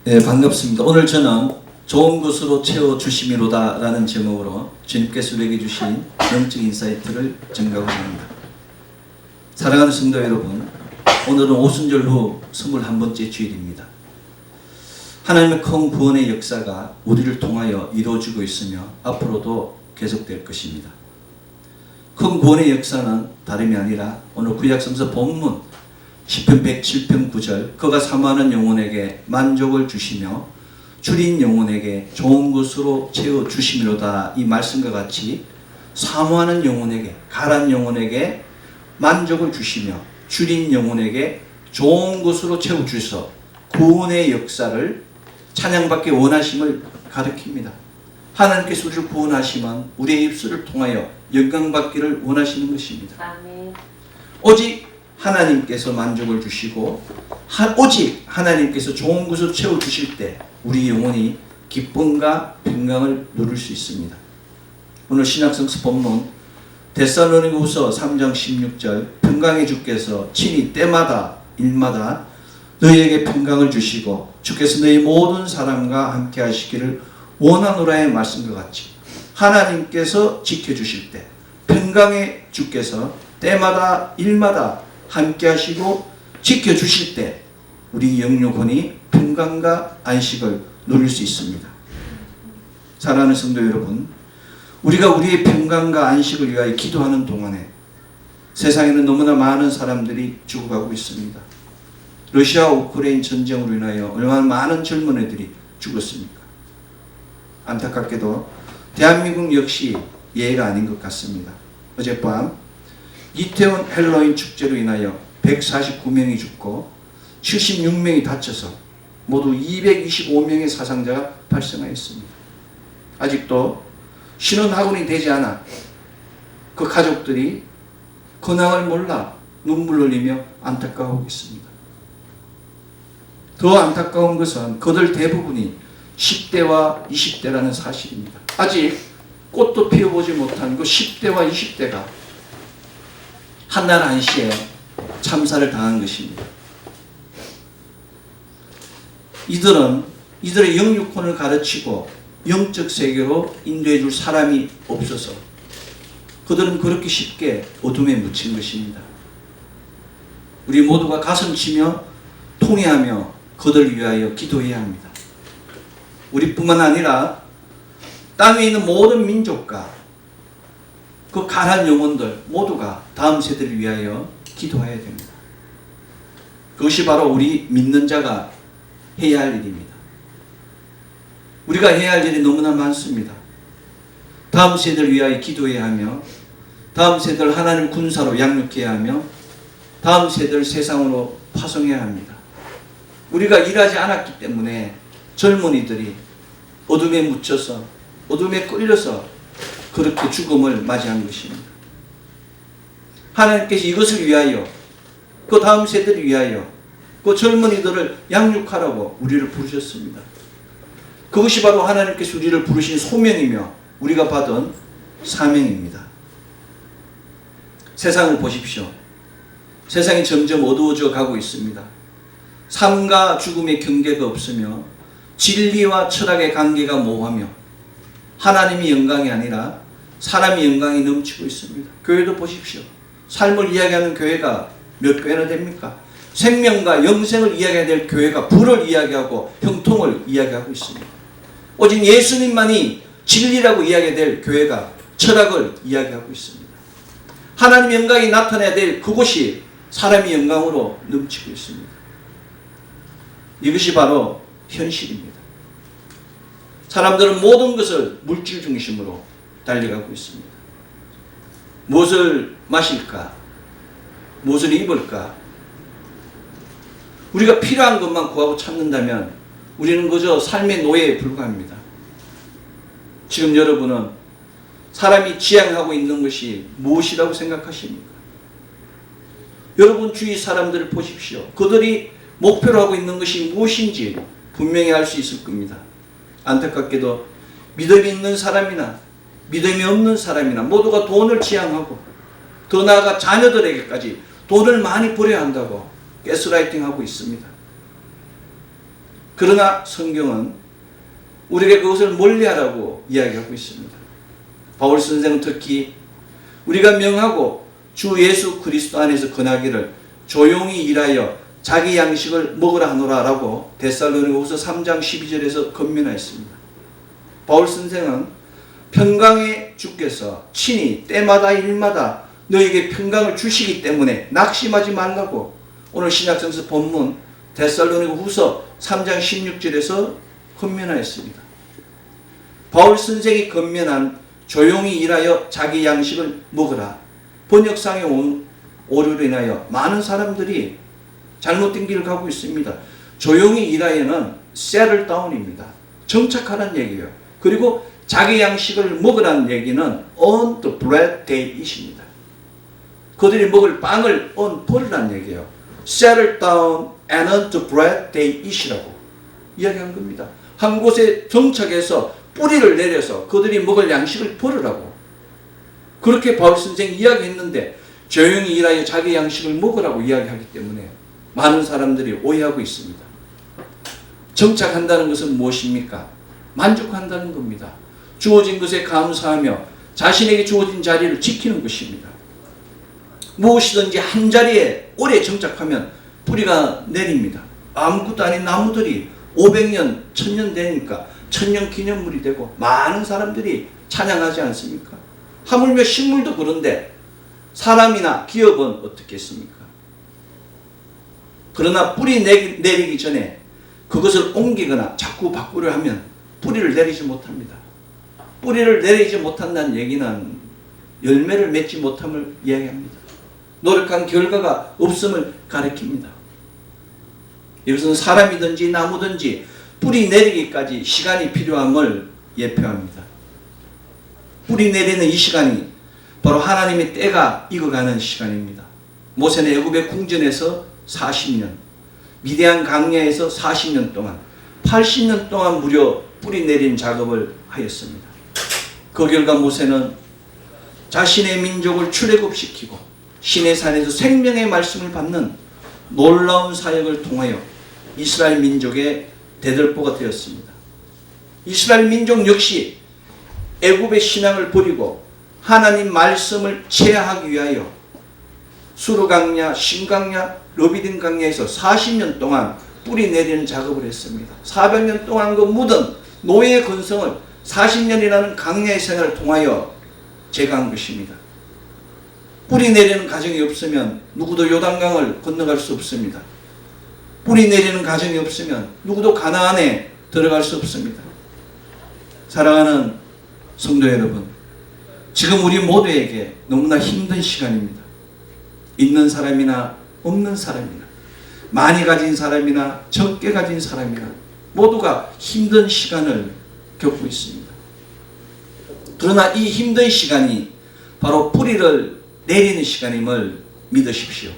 네, 반갑습니다. 오늘 저는 좋은 것으로 채워주심이로다 라는 제목으로 주님께서 우리에게 주신 영적 인사이트를 전가하고 합니다. 사랑하는 성도 여러분, 오늘은 오순절 후 21번째 주일입니다. 하나님의 큰 구원의 역사가 우리를 통하여 이루어지고 있으며 앞으로도 계속될 것입니다. 큰 구원의 역사는 다름이 아니라 오늘 구약성서 본문 시편 107편 9절 그가 사모하는 영혼에게 만족을 주시며 줄인 영혼에게 좋은 것으로 채워주심이로다, 이 말씀과 같이 사모하는 영혼에게, 가란 영혼에게 만족을 주시며 줄인 영혼에게 좋은 것으로 채워주셔서 구원의 역사를 찬양받기 원하심을 가리킵니다. 하나님께서 우리를 구원하시면 우리의 입술을 통하여 영광받기를 원하시는 것입니다. 아멘. 오직 하나님께서 만족을 주시고 오직 하나님께서 좋은 것을 채워주실 때 우리 영혼이 기쁨과 평강을 누릴 수 있습니다. 오늘 신약성서 본문 데살로니가후서 3장 16절 평강의 주께서 친히 때마다 일마다 너희에게 평강을 주시고 주께서 너희 모든 사람과 함께 하시기를 원하노라의 말씀과 같이 하나님께서 지켜주실 때 평강의 주께서 때마다 일마다 함께 하시고 지켜주실 때 우리 영육혼이 평강과 안식을 누릴 수 있습니다. 사랑하는 성도 여러분, 우리가 우리의 평강과 안식을 위하여 기도하는 동안에 세상에는 너무나 많은 사람들이 죽어가고 있습니다. 러시아 우크라이나 전쟁으로 인하여 얼마나 많은 젊은 애들이 죽었습니까? 안타깝게도 대한민국 역시 예외가 아닌 것 같습니다. 어젯밤 이태원 헬로윈 축제로 인하여 149명이 죽고 76명이 다쳐서 모두 225명의 사상자가 발생하였습니다. 아직도 신원학원이 되지 않아 그 가족들이 근황을 몰라 눈물 흘리며 안타까워하고 있습니다. 더 안타까운 것은 그들 대부분이 10대와 20대라는 사실입니다. 아직 꽃도 피워보지 못한 그 10대와 20대가 한날 한시에 참사를 당한 것입니다. 이들은 이들의 영육혼을 가르치고 영적 세계로 인도해 줄 사람이 없어서 그들은 그렇게 쉽게 어둠에 묻힌 것입니다. 우리 모두가 가슴치며 통회하며 그들을 위하여 기도해야 합니다. 우리뿐만 아니라 땅에 있는 모든 민족과 그 가난 영혼들 모두가 다음 세대를 위하여 기도해야 됩니다. 그것이 바로 우리 믿는 자가 해야 할 일입니다. 우리가 해야 할 일이 너무나 많습니다. 다음 세대를 위하여 기도해야 하며 다음 세대를 하나님 군사로 양육해야 하며 다음 세대를 세상으로 파송해야 합니다. 우리가 일하지 않았기 때문에 젊은이들이 어둠에 묻혀서 어둠에 끌려서 그렇게 죽음을 맞이한 것입니다. 하나님께서 이것을 위하여 그 다음 세대를 위하여 그 젊은이들을 양육하라고 우리를 부르셨습니다. 그것이 바로 하나님께서 우리를 부르신 소명이며 우리가 받은 사명입니다. 세상을 보십시오. 세상이 점점 어두워져 가고 있습니다. 삶과 죽음의 경계가 없으며 진리와 철학의 관계가 모호하며 하나님의 영광이 아니라 사람의 영광이 넘치고 있습니다. 교회도 보십시오. 삶을 이야기하는 교회가 몇 교회나 됩니까? 생명과 영생을 이야기해야 될 교회가 불을 이야기하고 형통을 이야기하고 있습니다. 오직 예수님만이 진리라고 이야기해야 될 교회가 철학을 이야기하고 있습니다. 하나님의 영광이 나타나야 될 그곳이 사람의 영광으로 넘치고 있습니다. 이것이 바로 현실입니다. 사람들은 모든 것을 물질 중심으로 달려가고 있습니다. 무엇을 마실까? 무엇을 입을까? 우리가 필요한 것만 구하고 찾는다면 우리는 그저 삶의 노예에 불과합니다. 지금 여러분은 사람이 지향하고 있는 것이 무엇이라고 생각하십니까? 여러분 주위 사람들을 보십시오. 그들이 목표로 하고 있는 것이 무엇인지 분명히 알 수 있을 겁니다. 안타깝게도 믿음이 있는 사람이나 믿음이 없는 사람이나 모두가 돈을 지향하고 더 나아가 자녀들에게까지 돈을 많이 벌여야 한다고 가스라이팅하고 있습니다. 그러나 성경은 우리에게 그것을 멀리하라고 이야기하고 있습니다. 바울 선생은 특히 우리가 명하고 주 예수 그리스도 안에서 건하기를 조용히 일하여 자기 양식을 먹으라 하노라 라고 데살로니가후서 3장 12절에서 권면하였습니다. 바울 선생은 평강의 주께서 친히 때마다 일마다 너에게 평강을 주시기 때문에 낙심하지 말라고 오늘 신약성서 본문 데살로니가후서 3장 16절에서 권면하였습니다. 바울 선생이 권면한 조용히 일하여 자기 양식을 먹으라. 번역상의 오류로 인하여 많은 사람들이 잘못된 길을 가고 있습니다. 조용히 일하여는 settle down입니다. 정착하라는 얘기예요. 그리고 자기 양식을 먹으라는 얘기는 on the bread they eat입니다. 그들이 먹을 빵을 on 버리라는 얘기예요. settle down and on the bread they eat이라고 이야기한 겁니다. 한 곳에 정착해서 뿌리를 내려서 그들이 먹을 양식을 버리라고 그렇게 바울 선생이 이야기했는데 조용히 일하여 자기 양식을 먹으라고 이야기하기 때문에 많은 사람들이 오해하고 있습니다. 정착한다는 것은 무엇입니까? 만족한다는 겁니다. 주어진 것에 감사하며 자신에게 주어진 자리를 지키는 것입니다. 무엇이든지 한 자리에 오래 정착하면 뿌리가 내립니다. 아무것도 아닌 나무들이 500년, 1000년 되니까 천년 기념물이 되고 많은 사람들이 찬양하지 않습니까? 하물며 식물도 그런데 사람이나 기업은 어떻겠습니까? 그러나 뿌리 내리기 전에 그것을 옮기거나 자꾸 바꾸려 하면 뿌리를 내리지 못합니다. 뿌리를 내리지 못한다는 얘기는 열매를 맺지 못함을 이야기합니다. 노력한 결과가 없음을 가리킵니다. 이것은 사람이든지 나무든지 뿌리 내리기까지 시간이 필요함을 예표합니다. 뿌리 내리는 이 시간이 바로 하나님의 때가 익어가는 시간입니다. 모세는 애굽의 궁전에서 40년, 미디안 광야에서 40년 동안, 80년 동안 무려 뿌리 내린 작업을 하였습니다. 그 결과 모세는 자신의 민족을 출애굽시키고 시내산에서 생명의 말씀을 받는 놀라운 사역을 통하여 이스라엘 민족의 대들보가 되었습니다. 이스라엘 민족 역시 애굽의 신앙을 버리고 하나님 말씀을 체화하기 위하여 수르강야, 신강야, 러비딘 강야에서 40년 동안 뿌리 내리는 작업을 했습니다. 400년 동안 그 묻은 노예의 근성을 40년이라는 강야의 생활을 통하여 제거한 것입니다. 뿌리 내리는 가정이 없으면 누구도 요단강을 건너갈 수 없습니다. 뿌리 내리는 가정이 없으면 누구도 가나안에 들어갈 수 없습니다. 사랑하는 성도 여러분, 지금 우리 모두에게 너무나 힘든 시간입니다. 있는 사람이나 없는 사람이나 많이 가진 사람이나 적게 가진 사람이나 모두가 힘든 시간을 겪고 있습니다. 그러나 이 힘든 시간이 바로 뿌리를 내리는 시간임을 믿으십시오.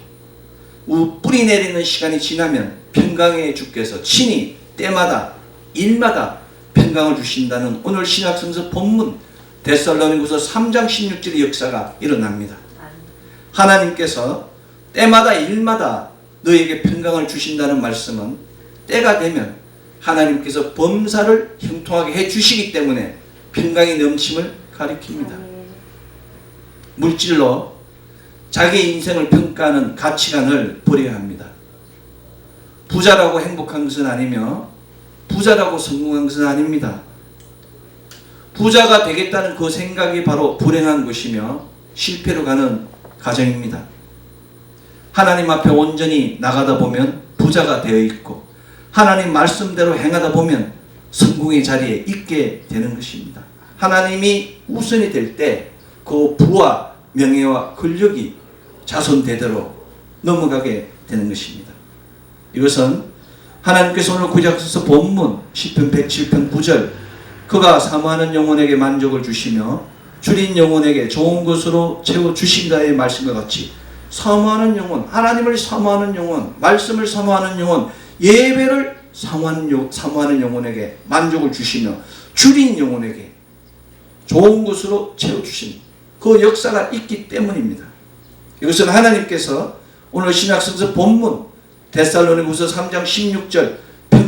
뿌리 내리는 시간이 지나면 평강의 주께서 친히 때마다 일마다 평강을 주신다는 오늘 신약성서 본문 데살로니가후서 3장 16절의 역사가 일어납니다. 하나님께서 때마다 일마다 너에게 평강을 주신다는 말씀은 때가 되면 하나님께서 범사를 형통하게 해주시기 때문에 평강이 넘침을 가리킵니다. 물질로 자기 인생을 평가하는 가치관을 버려야 합니다. 부자라고 행복한 것은 아니며 부자라고 성공한 것은 아닙니다. 부자가 되겠다는 그 생각이 바로 불행한 것이며 실패로 가는 가정입니다. 하나님 앞에 온전히 나가다 보면 부자가 되어 있고 하나님 말씀대로 행하다 보면 성공의 자리에 있게 되는 것입니다. 하나님이 우선이 될 때 그 부와 명예와 권력이 자손 대대로 넘어가게 되는 것입니다. 이것은 하나님께서 오늘 구약서 본문 시편 107편 9절 그가 사모하는 영혼에게 만족을 주시며 줄인 영혼에게 좋은 것으로 채워주신다의 말씀과 같이 사모하는 영혼, 하나님을 사모하는 영혼, 말씀을 사모하는 영혼, 예배를 사모하는 영혼에게 만족을 주시며 줄인 영혼에게 좋은 것으로 채워주신 그 역사가 있기 때문입니다. 이것은 하나님께서 오늘 신약성서 본문 데살로니가후서 3장 16절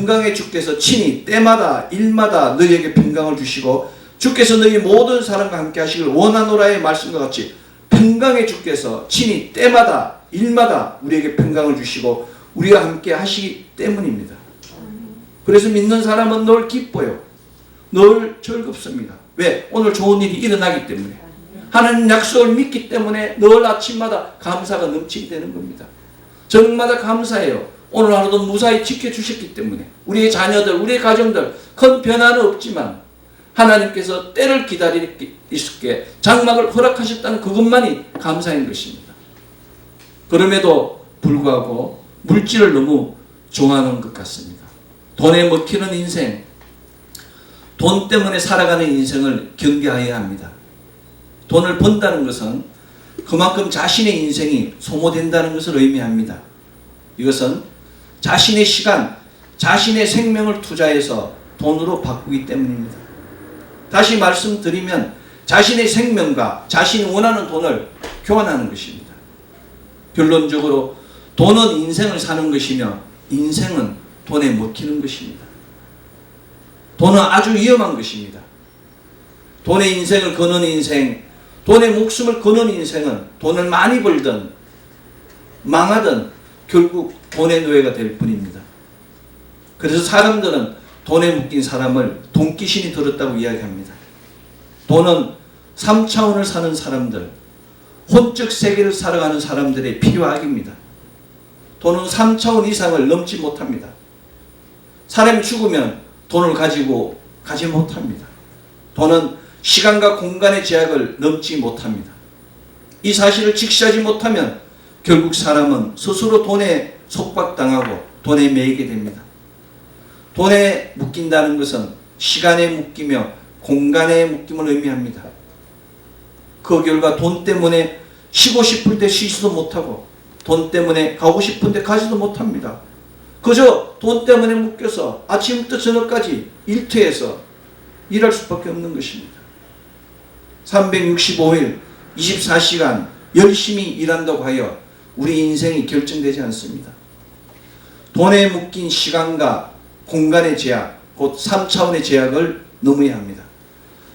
평강의 주께서 친히 때마다 일마다 너희에게 평강을 주시고 주께서 너희 모든 사람과 함께 하시길 원하노라의 말씀과 같이 평강의 주께서 친히 때마다 일마다 우리에게 평강을 주시고 우리와 함께 하시기 때문입니다. 그래서 믿는 사람은 늘 기뻐요. 늘 즐겁습니다. 왜? 오늘 좋은 일이 일어나기 때문에. 하나님 약속을 믿기 때문에 늘 아침마다 감사가 넘치게 되는 겁니다. 저녁마다 감사해요. 오늘 하루도 무사히 지켜주셨기 때문에. 우리의 자녀들, 우리의 가정들 큰 변화는 없지만 하나님께서 때를 기다리시게 장막을 허락하셨다는 그것만이 감사인 것입니다. 그럼에도 불구하고 물질을 너무 좋아하는 것 같습니다. 돈에 먹히는 인생, 돈 때문에 살아가는 인생을 경계해야 합니다. 돈을 번다는 것은 그만큼 자신의 인생이 소모된다는 것을 의미합니다. 이것은 자신의 시간, 자신의 생명을 투자해서 돈으로 바꾸기 때문입니다. 다시 말씀드리면 자신의 생명과 자신이 원하는 돈을 교환하는 것입니다. 결론적으로 돈은 인생을 사는 것이며 인생은 돈에 먹히는 것입니다. 돈은 아주 위험한 것입니다. 돈의 인생을 거는 인생, 돈의 목숨을 거는 인생은 돈을 많이 벌든 망하든 결국 돈의 노예가 될 뿐입니다. 그래서 사람들은 돈에 묶인 사람을 돈귀신이 들었다고 이야기합니다. 돈은 3차원을 사는 사람들, 혼적 세계를 살아가는 사람들의 필요악입니다. 돈은 3차원 이상을 넘지 못합니다. 사람이 죽으면 돈을 가지고 가지 못합니다. 돈은 시간과 공간의 제약을 넘지 못합니다. 이 사실을 직시하지 못하면 결국 사람은 스스로 돈에 속박당하고 돈에 매이게 됩니다. 돈에 묶인다는 것은 시간에 묶이며 공간에 묶임을 의미합니다. 그 결과 돈 때문에 쉬고 싶을 때 쉬지도 못하고 돈 때문에 가고 싶은 데 가지도 못합니다. 그저 돈 때문에 묶여서 아침부터 저녁까지 일터에서 일할 수밖에 없는 것입니다. 365일 24시간 열심히 일한다고 하여 우리 인생이 결정되지 않습니다. 돈에 묶인 시간과 공간의 제약, 곧 3차원의 제약을 넘어야 합니다.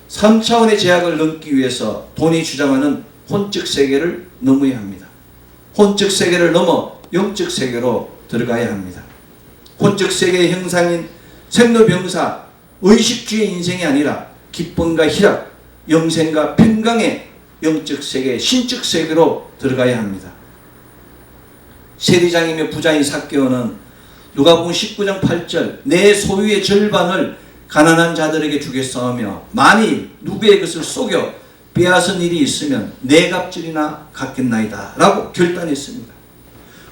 3차원의 제약을 넘기 위해서 돈이 주장하는 혼적 세계를 넘어야 합니다. 혼적 세계를 넘어 영적 세계로 들어가야 합니다. 혼적 세계의 형상인 생로병사, 의식주의 인생이 아니라 기쁨과 희락, 영생과 평강의 영적 세계, 신적 세계로 들어가야 합니다. 세리장이며 부자인 삭개오는 누가복음 19장 8절 내 소유의 절반을 가난한 자들에게 주겠사오며 만일 누구의 것을 속여 빼앗은 일이 있으면 네 갑절이나 갚겠나이다 라고 결단했습니다.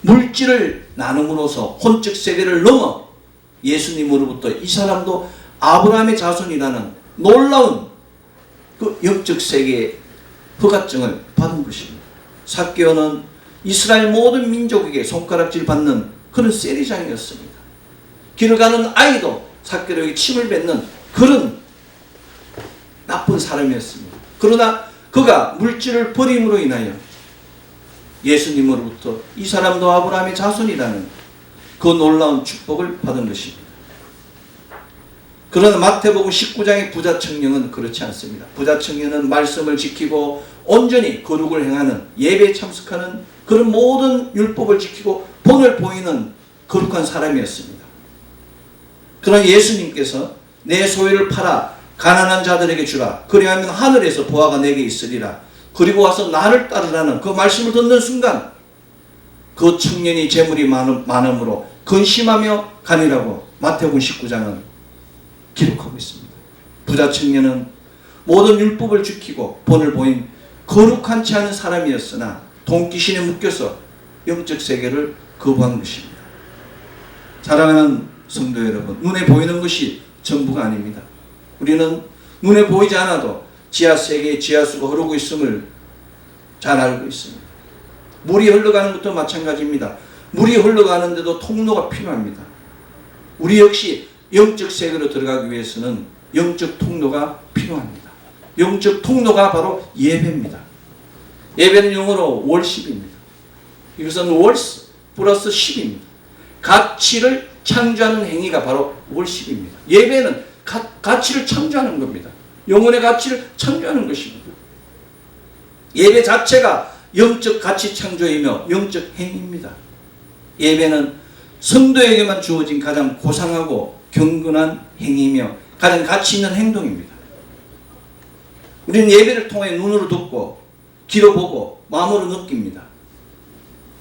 물질을 나눔으로써 혼적 세계를 넘어 예수님으로부터 이 사람도 아브라함의 자손이라는 놀라운 그 영적 세계의 허가증을 받은 것입니다. 삭개오는 이스라엘 모든 민족에게 손가락질 받는 그런 세리장이었습니다. 길을 가는 아이도 삭개오에게 침을 뱉는 그런 나쁜 사람이었습니다. 그러나 그가 물질을 버림으로 인하여 예수님으로부터 이 사람도 아브라함의 자손이라는 그 놀라운 축복을 받은 것입니다. 그러나 마태복음 19장의 부자 청년은 그렇지 않습니다. 부자 청년은 말씀을 지키고 온전히 거룩을 행하는 예배에 참석하는 그런 모든 율법을 지키고 본을 보이는 거룩한 사람이었습니다. 그러나 예수님께서 내 소유를 팔아 가난한 자들에게 주라. 그리하면 하늘에서 보화가 내게 있으리라. 그리고 와서 나를 따르라는 그 말씀을 듣는 순간 그 청년이 재물이 많음으로 근심하며 가니라고 마태복음 19장은 기록하고 있습니다. 부자 청년은 모든 율법을 지키고 본을 보인 거룩한치 않은 사람이었으나 돈귀신에 묶여서 영적 세계를 거부한 것입니다. 사랑하는 성도 여러분, 눈에 보이는 것이 전부가 아닙니다. 우리는 눈에 보이지 않아도 지하세계에 지하수가 흐르고 있음을 잘 알고 있습니다. 물이 흘러가는 것도 마찬가지입니다. 물이 흘러가는데도 통로가 필요합니다. 우리 역시 영적 세계로 들어가기 위해서는 영적 통로가 필요합니다. 영적 통로가 바로 예배입니다. 예배는 영어로 월십입니다. 이것은 월스 플러스 10입니다. 가치를 창조하는 행위가 바로 월십입니다. 예배는 가치를 창조하는 겁니다. 영혼의 가치를 창조하는 것입니다. 예배 자체가 영적 가치 창조이며 영적 행위입니다. 예배는 성도에게만 주어진 가장 고상하고 경건한 행위이며 가장 가치 있는 행동입니다. 우리는 예배를 통해 눈으로 듣고 귀로 보고 마음으로 느낍니다.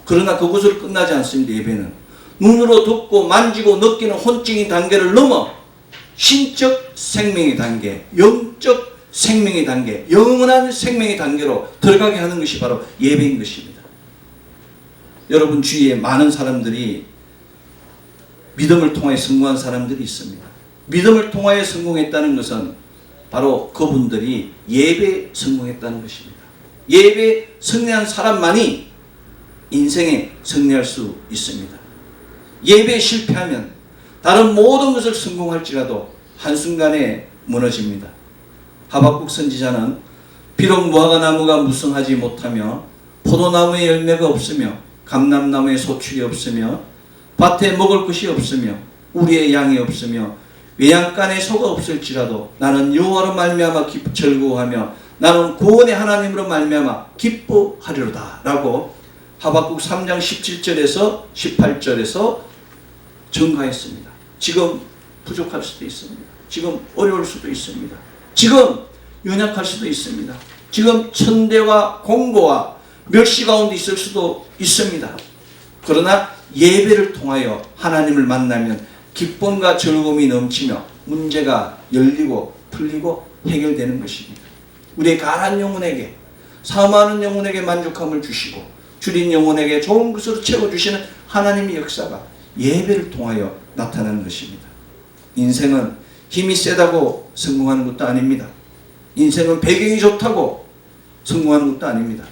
그러나 그것으로 끝나지 않습니다. 예배는 눈으로 듣고 만지고 느끼는 혼적인 단계를 넘어 신적 생명의 단계, 영적 생명의 단계, 영원한 생명의 단계로 들어가게 하는 것이 바로 예배인 것입니다. 여러분 주위에 많은 사람들이 믿음을 통해 성공한 사람들이 있습니다. 믿음을 통하여 성공했다는 것은 바로 그분들이 예배에 성공했다는 것입니다. 예배에 승리한 사람만이 인생에 승리할 수 있습니다. 예배에 실패하면 다른 모든 것을 성공할지라도 한순간에 무너집니다. 하박국 선지자는 비록 무화과나무가 무성하지 못하며 포도나무에 열매가 없으며 감람나무에 소출이 없으며 밭에 먹을 것이 없으며 우리의 양이 없으며 외양간에 소가 없을지라도 나는 여호와로 말미암아 즐거워하며 나는 구원의 하나님으로 말미암아 기뻐하리로다 라고 하박국 3장 17절에서 18절에서 증가했습니다. 지금 부족할 수도 있습니다. 지금 어려울 수도 있습니다. 지금 연약할 수도 있습니다. 지금 천대와 공고와 멸시 가운데 있을 수도 있습니다. 그러나 예배를 통하여 하나님을 만나면 기쁨과 즐거움이 넘치며 문제가 열리고 풀리고 해결되는 것입니다. 우리의 가난 영혼에게, 사모하는 영혼에게 만족함을 주시고 줄인 영혼에게 좋은 것으로 채워주시는 하나님의 역사가 예배를 통하여 나타나는 것입니다. 인생은 힘이 세다고 성공하는 것도 아닙니다. 인생은 배경이 좋다고 성공하는 것도 아닙니다.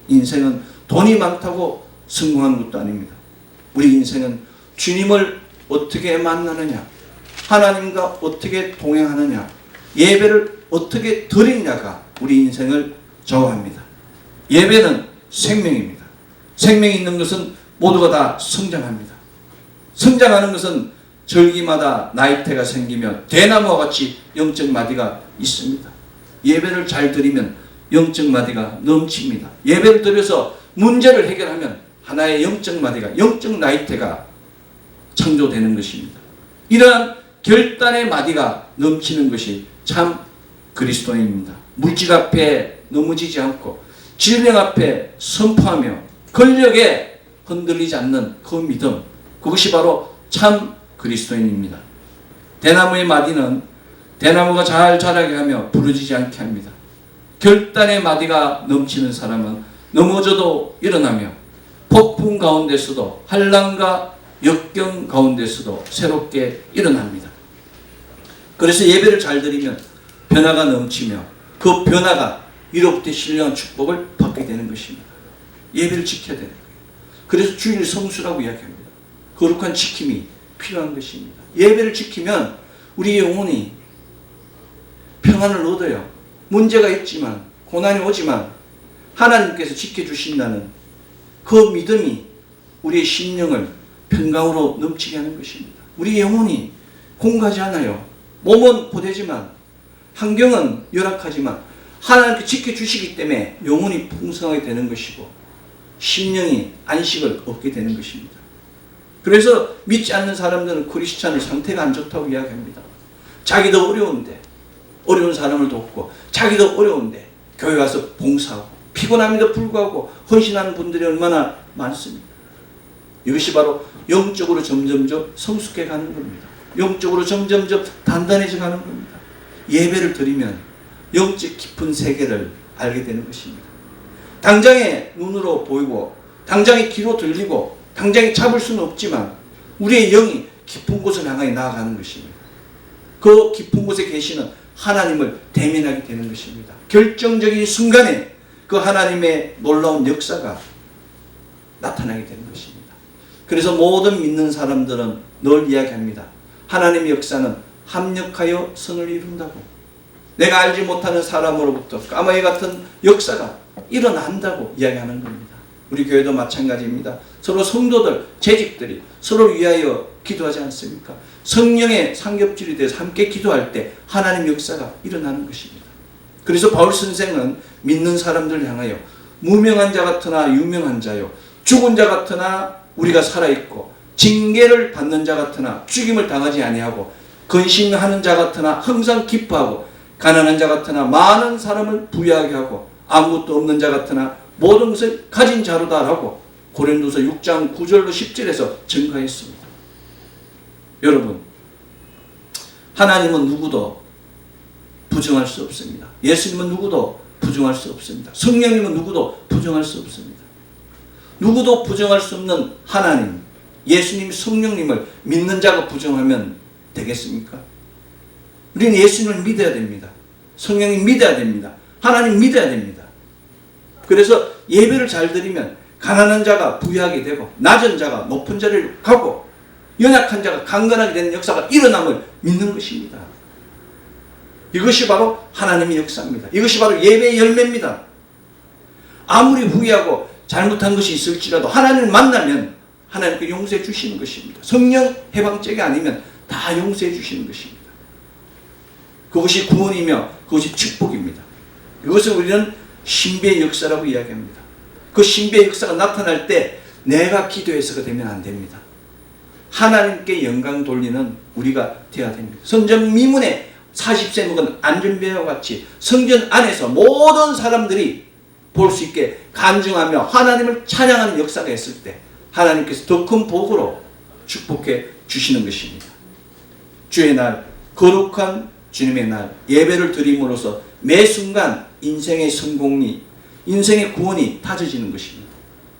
인생은 돈이 많다고 성공하는 것도 아닙니다. 우리 인생은 주님을 어떻게 만나느냐, 하나님과 어떻게 동행하느냐, 예배를 어떻게 드리냐가 우리 인생을 좌우합니다. 예배는 생명입니다. 생명이 있는 것은 모두가 다 성장합니다. 성장하는 것은 절기마다 나이테가 생기며 대나무와 같이 영적 마디가 있습니다. 예배를 잘 드리면 영적 마디가 넘칩니다. 예배를 드려서 문제를 해결하면 하나의 영적 마디가, 영적 나이테가 창조되는 것입니다. 이러한 결단의 마디가 넘치는 것이 참 그리스도인입니다. 물질 앞에 넘어지지 않고 질병 앞에 선포하며 권력에 흔들리지 않는 그 믿음, 그것이 바로 참 그리스도인입니다. 대나무의 마디는 대나무가 잘 자라게 하며 부러지지 않게 합니다. 결단의 마디가 넘치는 사람은 넘어져도 일어나며 폭풍 가운데서도 환난과 역경 가운데서도 새롭게 일어납니다. 그래서 예배를 잘 드리면 변화가 넘치며 그 변화가 이로부터 신령한 축복을 받게 되는 것입니다. 예배를 지켜야 되는 거예요. 그래서 주일 성수라고 이야기합니다. 거룩한 지킴이 필요한 것입니다. 예배를 지키면 우리 영혼이 평안을 얻어요. 문제가 있지만, 고난이 오지만 하나님께서 지켜주신다는 그 믿음이 우리의 심령을 평강으로 넘치게 하는 것입니다. 우리 영혼이 공고하지 않아요. 몸은 고되지만, 환경은 열악하지만 하나님께 지켜주시기 때문에 영혼이 풍성하게 되는 것이고 심령이 안식을 얻게 되는 것입니다. 그래서 믿지 않는 사람들은 크리스찬의 상태가 안 좋다고 이야기합니다. 자기도 어려운데 어려운 사람을 돕고, 자기도 어려운데 교회 와서 봉사하고, 피곤함에도 불구하고 헌신하는 분들이 얼마나 많습니다. 이것이 바로 영적으로 점점점 성숙해 가는 겁니다. 영적으로 점점점 단단해져 가는 겁니다. 예배를 드리면 영적 깊은 세계를 알게 되는 것입니다. 당장에 눈으로 보이고 당장에 귀로 들리고 당장에 잡을 수는 없지만 우리의 영이 깊은 곳을 향하여 나아가는 것입니다. 그 깊은 곳에 계시는 하나님을 대면하게 되는 것입니다. 결정적인 순간에 그 하나님의 놀라운 역사가 나타나게 되는 것입니다. 그래서 모든 믿는 사람들은 늘 이야기합니다. 하나님의 역사는 합력하여 선을 이룬다고. 내가 알지 못하는 사람으로부터 까마귀 같은 역사가 일어난다고 이야기하는 겁니다. 우리 교회도 마찬가지입니다. 서로 성도들, 재직들이 서로 위하여 기도하지 않습니까? 성령의 삼겹줄이 돼서 함께 기도할 때 하나님 역사가 일어나는 것입니다. 그래서 바울 선생은 믿는 사람들을 향하여 무명한 자 같으나 유명한 자요, 죽은 자 같으나 우리가 살아있고, 징계를 받는 자 같으나 죽임을 당하지 아니하고, 근심하는 자 같으나 항상 기뻐하고, 가난한 자 같으나 많은 사람을 부유하게 하고, 아무것도 없는 자 같으나 모든 것을 가진 자로다라고 고린도서 6장 9절로 10절에서 증거했습니다. 여러분, 하나님은 누구도 부정할 수 없습니다. 예수님은 누구도 부정할 수 없습니다. 성령님은 누구도 부정할 수 없습니다. 누구도 부정할 수 없는 하나님, 예수님, 성령님을 믿는 자가 부정하면 되겠습니까? 우리는 예수님을 믿어야 됩니다. 성령님 믿어야 됩니다. 하나님 믿어야 됩니다. 그래서 예배를 잘 드리면 가난한 자가 부유하게 되고, 낮은 자가 높은 자리를 가고, 연약한 자가 강건하게 되는 역사가 일어남을 믿는 것입니다. 이것이 바로 하나님의 역사입니다. 이것이 바로 예배의 열매입니다. 아무리 후회하고 잘못한 것이 있을지라도 하나님을 만나면 하나님께 용서해 주시는 것입니다. 성령 해방죄가 아니면 다 용서해 주시는 것입니다. 그것이 구원이며 그것이 축복입니다. 이것을 우리는 신비의 역사라고 이야기합니다. 그 신비의 역사가 나타날 때 내가 기도해서가 되면 안 됩니다. 하나님께 영광 돌리는 우리가 되어야 됩니다. 성전 미문에 40세 먹은 안전배와 같이 성전 안에서 모든 사람들이 볼 수 있게 간증하며 하나님을 찬양하는 역사가 있을 때 하나님께서 더 큰 복으로 축복해 주시는 것입니다. 주의 날, 거룩한 주님의 날, 예배를 드림으로써 매 순간 인생의 성공이, 인생의 구원이 다져지는 것입니다.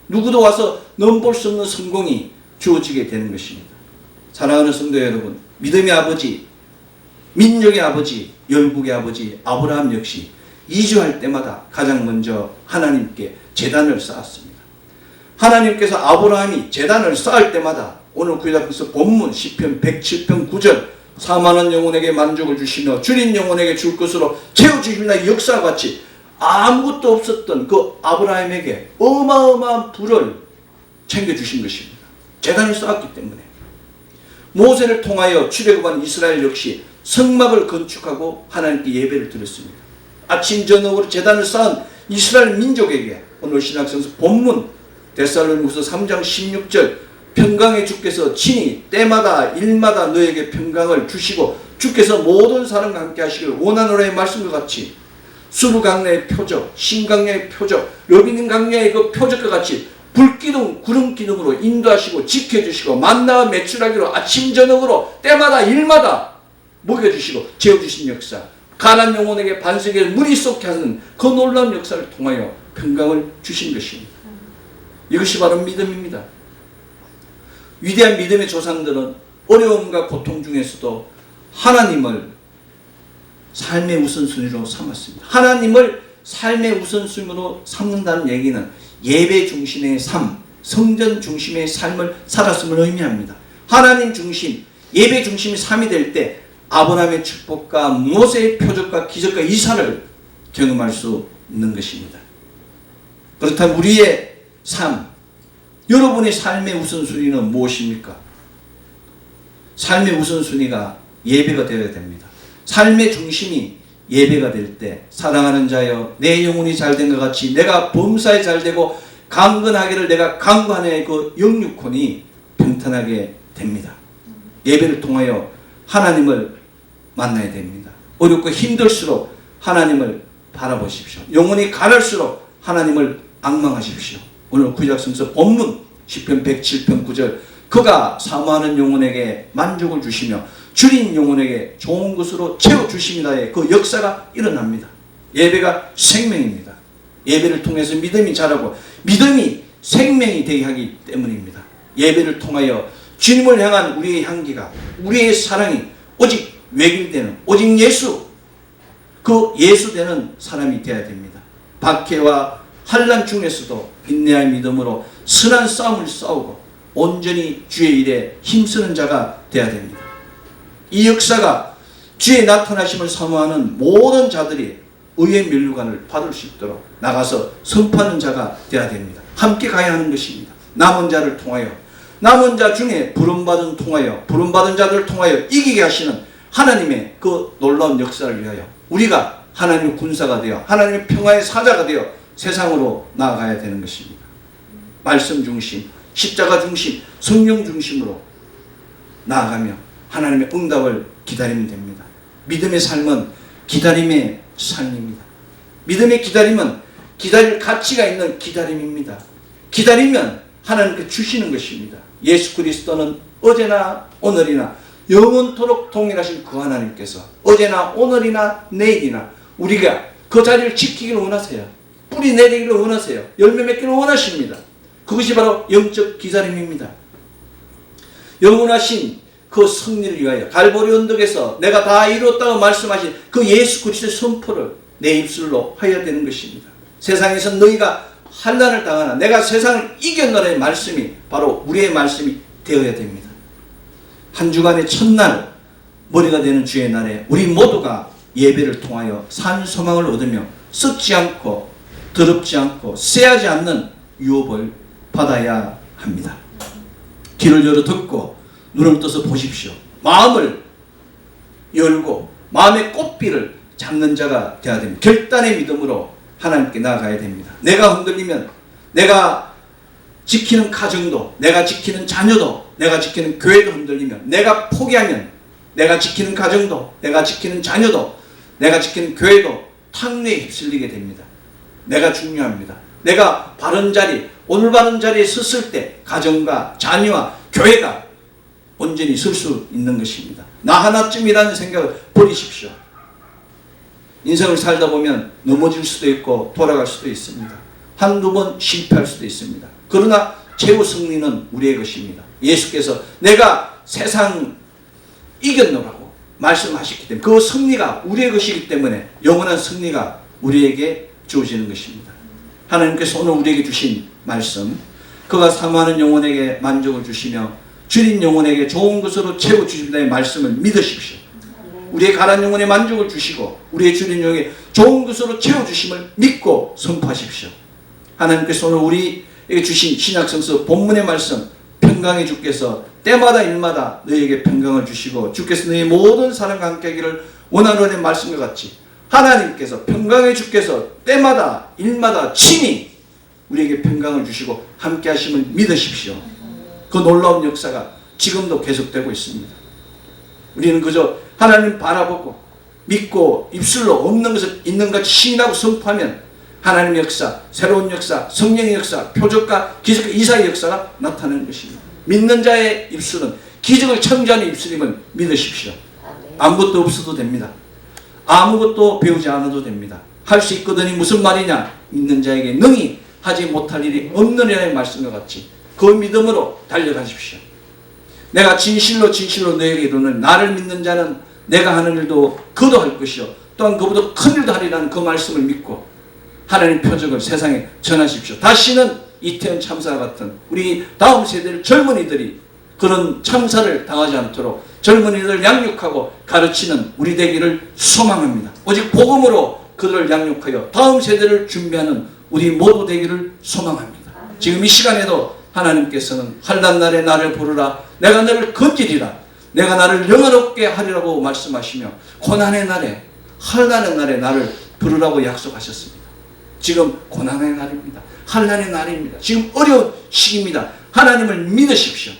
누구도 와서 넘볼 수 없는 성공이 주어지게 되는 것입니다. 사랑하는 성도 여러분, 믿음의 아버지, 민족의 아버지, 열국의 아버지 아브라함 역시 이주할 때마다 가장 먼저 하나님께 제단을 쌓았습니다. 하나님께서 아브라함이 제단을 쌓을 때마다 오늘 구약에서 본문 시편 107편 9절 4만원 영혼에게 만족을 주시며 줄인 영혼에게 줄 것으로 채워주십니다. 역사와 같이 아무것도 없었던 그 아브라함에게 어마어마한 부를 챙겨주신 것입니다. 제단을 쌓았기 때문에. 모세를 통하여 출애굽한 이스라엘 역시 성막을 건축하고 하나님께 예배를 드렸습니다. 아침 저녁으로 제단을 쌓은 이스라엘 민족에게 오늘 신학성서 본문 데살로니가서 3장 16절 평강의 주께서 친히 때마다 일마다 너에게 평강을 주시고 주께서 모든 사람과 함께 하시기를 원하노라의 말씀과 같이 수르 강야의 표적, 신강야의 표적, 러비님 강야의 그 표적과 같이 불기둥, 구름기둥으로 인도하시고 지켜주시고 만나와 매출하기로 아침 저녁으로 때마다 일마다 먹여주시고 재워주신 역사, 가난 영혼에게 반석에 물이 쏟게 하는 그 놀라운 역사를 통하여 평강을 주신 것입니다. 이것이 바로 믿음입니다. 위대한 믿음의 조상들은 어려움과 고통 중에서도 하나님을 삶의 우선순위로 삼았습니다. 하나님을 삶의 우선순위로 삼는다는 얘기는 예배 중심의 삶, 성전 중심의 삶을 살았음을 의미합니다. 하나님 중심, 예배 중심의 삶이 될 때 아브라함의 축복과 모세의 표적과 기적과 이사를 경험할 수 있는 것입니다. 그렇다면 우리의 삶, 여러분의 삶의 우선순위는 무엇입니까? 삶의 우선순위가 예배가 되어야 됩니다. 삶의 중심이 예배가 될 때 사랑하는 자여 내 영혼이 잘된 것 같이 내가 범사에 잘되고 강건하기를 내가 강구하네 그 영육혼이 평탄하게 됩니다. 예배를 통하여 하나님을 만나야 됩니다. 어렵고 힘들수록 하나님을 바라보십시오. 영혼이 가랄수록 하나님을 앙망하십시오. 오늘 구약성서 본문 시편 107편 9절 그가 사모하는 영혼에게 만족을 주시며 줄인 영혼에게 좋은 것으로 채워주십니다의 그 역사가 일어납니다. 예배가 생명입니다. 예배를 통해서 믿음이 자라고 믿음이 생명이 되게 하기 때문입니다. 예배를 통하여 주님을 향한 우리의 향기가 우리의 사랑이 오직 외길되는 오직 예수 그 예수되는 사람이 되어야 됩니다. 박해와 환난 중에서도 인내할 믿음으로 선한 싸움을 싸우고 온전히 주의 일에 힘쓰는 자가 되어야 됩니다. 이 역사가 주의 나타나심을 사모하는 모든 자들이 의의 면류관을 받을 수 있도록 나가서 선포하는 자가 되어야 됩니다. 함께 가야 하는 것입니다. 남은 자를 통하여 남은 자 중에 부름받은 자들을 통하여 이기게 하시는 하나님의 그 놀라운 역사를 위하여 우리가 하나님의 군사가 되어 하나님의 평화의 사자가 되어 세상으로 나아가야 되는 것입니다. 말씀 중심, 십자가 중심, 성령 중심으로 나아가며 하나님의 응답을 기다리면 됩니다. 믿음의 삶은 기다림의 삶입니다. 믿음의 기다림은 기다릴 가치가 있는 기다림입니다. 기다리면 하나님께 주시는 것입니다. 예수 그리스도는 어제나 오늘이나 영원토록 동일하신 그 하나님께서 어제나 오늘이나 내일이나 우리가 그 자리를 지키기를 원하세요. 뿌리 내리기를 원하세요. 열매 맺기를 원하십니다. 그것이 바로 영적 기다림입니다. 영원하신 그 승리를 위하여 갈보리 언덕에서 내가 다 이루었다고 말씀하신 그 예수 그리스도의 선포를 내 입술로 하여야 되는 것입니다. 세상에서 너희가 환난을 당하나 내가 세상을 이겼노라의 말씀이 바로 우리의 말씀이 되어야 됩니다. 한 주간의 첫날 머리가 되는 주의 날에 우리 모두가 예배를 통하여 산 소망을 얻으며 썩지 않고 더럽지 않고 쎄하지 않는 유업을 받아야 합니다. 귀를 열어 듣고 눈을 떠서 보십시오. 마음을 열고 마음의 꽃비를 잡는 자가 되어야 됩니다. 결단의 믿음으로 하나님께 나아가야 됩니다. 내가 흔들리면 내가 지키는 가정도, 내가 지키는 자녀도, 내가 지키는 교회도 흔들리면, 내가 포기하면 내가 지키는 가정도, 내가 지키는 자녀도, 내가 지키는 교회도 탕류에 휩쓸리게 됩니다. 내가 중요합니다. 내가 바른 자리, 올바른 자리에 섰을 때 가정과 자녀와 교회가 온전히 설 수 있는 것입니다. 나 하나쯤이라는 생각을 버리십시오. 인생을 살다 보면 넘어질 수도 있고 돌아갈 수도 있습니다. 한두 번 실패할 수도 있습니다. 그러나 최후 승리는 우리의 것입니다. 예수께서 내가 세상 이겼노라고 말씀하셨기 때문에 그 승리가 우리의 것이기 때문에 영원한 승리가 우리에게 주어지는 것입니다. 하나님께서 오늘 우리에게 주신 말씀, 그가 사모하는 영혼에게 만족을 주시며 줄인 영혼에게 좋은 것으로 채워주신다의 말씀을 믿으십시오. 우리의 가난 영혼에 만족을 주시고 우리의 줄인 영혼에 좋은 것으로 채워주심을 믿고 선포하십시오. 하나님께서 오늘 우리에게 주신 신약성서 본문의 말씀, 평강의 주께서 때마다 일마다 너희에게 평강을 주시고 주께서 너희 모든 사람과 함께 하기를 원하노니 말씀과 같이 하나님께서 평강의 주께서 때마다 일마다 친히 우리에게 평강을 주시고 함께 하심을 믿으십시오. 그 놀라운 역사가 지금도 계속되고 있습니다. 우리는 그저 하나님 바라보고 믿고 입술로 없는 것을 있는 같이 시인하고 선포하면 하나님의 역사, 새로운 역사, 성령의 역사, 표적과 기적과 이사의 역사가 나타나는 것입니다. 믿는 자의 입술은 기적을 창조하는 입술임을 믿으십시오. 아무것도 없어도 됩니다. 아무것도 배우지 않아도 됩니다. 할 수 있거든이 무슨 말이냐? 믿는 자에게 능히 하지 못할 일이 없느냐의 말씀과 같이 그 믿음으로 달려가십시오. 내가 진실로 너에게 이르는 나를 믿는 자는 내가 하는 일도 그도 할 것이요 또한 그보다 큰 일도 하리라는 그 말씀을 믿고 하나님의 표적을 세상에 전하십시오. 다시는 이태원 참사와 같은 우리 다음 세대의 젊은이들이 그런 참사를 당하지 않도록 젊은이들을 양육하고 가르치는 우리 되기를 소망합니다. 오직 복음으로 그들을 양육하여 다음 세대를 준비하는 우리 모두 되기를 소망합니다. 지금 이 시간에도 하나님께서는 환난 날에 나를 부르라 내가 너를 건지리라 내가 나를 영화롭게 하리라고 말씀하시며 고난의 날에 환난의 날에 나를 부르라고 약속하셨습니다. 지금 고난의 날입니다. 환난의 날입니다. 지금 어려운 시기입니다. 하나님을 믿으십시오.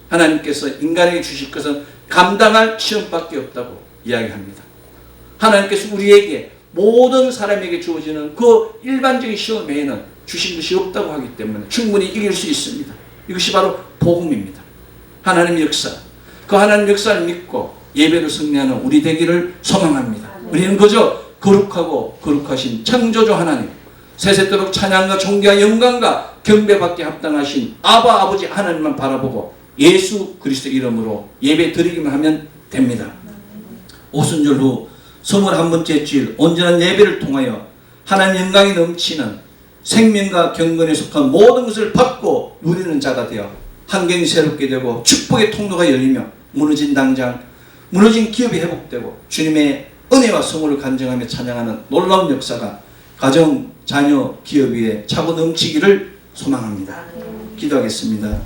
하나님께서 인간에게 주실 것은 감당할 시험밖에 없다고 이야기합니다. 하나님께서 우리에게 모든 사람에게 주어지는 그 일반적인 시험 외에는 주신 것이 없다고 하기 때문에 충분히 이길 수 있습니다. 이것이 바로 복음입니다. 하나님의 역사, 그 하나님 역사를 믿고 예배를 승리하는 우리 되기를 소망합니다. 우리는 그저 거룩하고 거룩하신 창조주 하나님, 세세토록 찬양과 존귀와 영광과 경배받게 합당하신 아바 아버지 하나님만 바라보고 예수 그리스도 이름으로 예배 드리기만 하면 됩니다. 오순절 후 21번째 주일 온전한 예배를 통하여 하나님 영광이 넘치는 생명과 경건에 속한 모든 것을 받고 누리는 자가 되어 환경이 새롭게 되고 축복의 통로가 열리며 무너진 당장, 무너진 기업이 회복되고 주님의 은혜와 성호를 간증하며 찬양하는 놀라운 역사가 가정, 자녀, 기업 위에 차고 넘치기를 소망합니다. 기도하겠습니다.